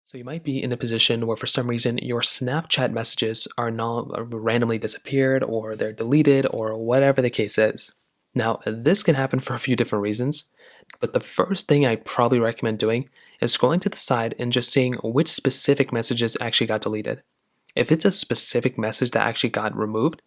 So you might be in a position where for some reason your Snapchat messages are not randomly disappeared or they're deleted or whatever the case is. Now, this can happen for a few different reasons, but the first thing I'd probably recommend doing is scrolling to the side and just seeing which specific messages actually got deleted. If it's a specific message that actually got removed,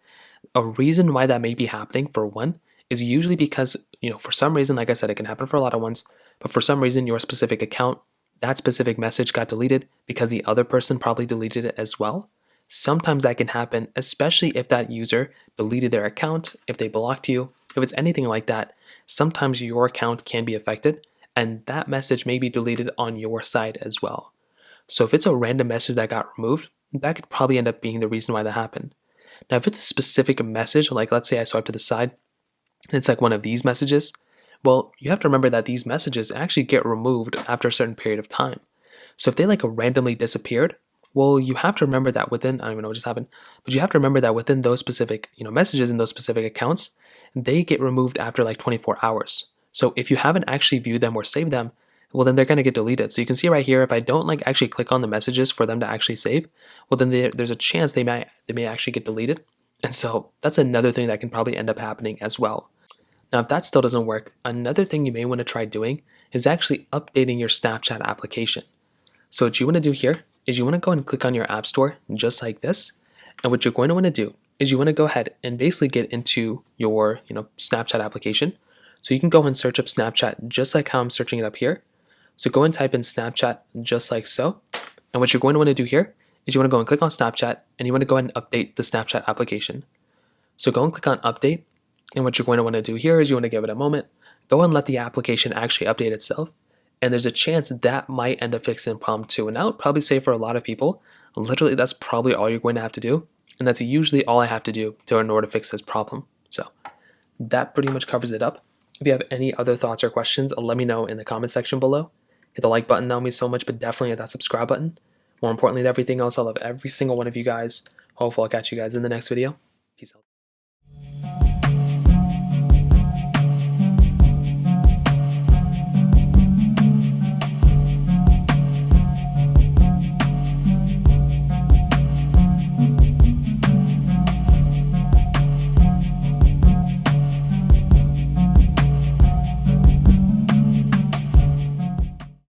a reason why that may be happening for one is usually because, for some reason, like I said, it can happen for a lot of ones, but for some reason your specific account, that specific message got deleted because the other person probably deleted it as well. Sometimes that can happen, especially if that user deleted their account, if they blocked you, if it's anything like that. Sometimes your account can be affected and that message may be deleted on your side as well. So if it's a random message that got removed, that could probably end up being the reason why that happened. Now, if it's a specific message, like let's say I swipe to the side, and it's like one of these messages, well, you have to remember that these messages actually get removed after a certain period of time. So if they like randomly disappeared, well, you have to remember that within, I don't even know what just happened, but you have to remember that within those specific, messages in those specific accounts, they get removed after like 24 hours. So if you haven't actually viewed them or saved them, well, then they're going to get deleted. So you can see right here, if I don't like actually click on the messages for them to actually save, well, then there's a chance they may actually get deleted. And so that's another thing that can probably end up happening as well. Now, if that still doesn't work, another thing you may want to try doing is actually updating your Snapchat application. So what you want to do here is you want to go and click on your app store just like this. And what you're going to want to do is you want to go ahead and basically get into your Snapchat application. So you can go and search up Snapchat just like how I'm searching it up here. So go and type in Snapchat just like so. And what you're going to want to do here is you want to go and click on Snapchat and you want to go ahead and update the Snapchat application. So go and click on update. And what you're going to want to do here is you want to give it a moment, go and let the application actually update itself. And there's a chance that might end up fixing the problem too. And I would probably say for a lot of people, literally that's probably all you're going to have to do. And that's usually all I have to do in order to fix this problem. So that pretty much covers it up. If you have any other thoughts or questions, let me know in the comment section below. Hit the like button, that would mean so much, but definitely hit that subscribe button. More importantly than everything else, I love every single one of you guys. Hopefully I'll catch you guys in the next video. Peace out.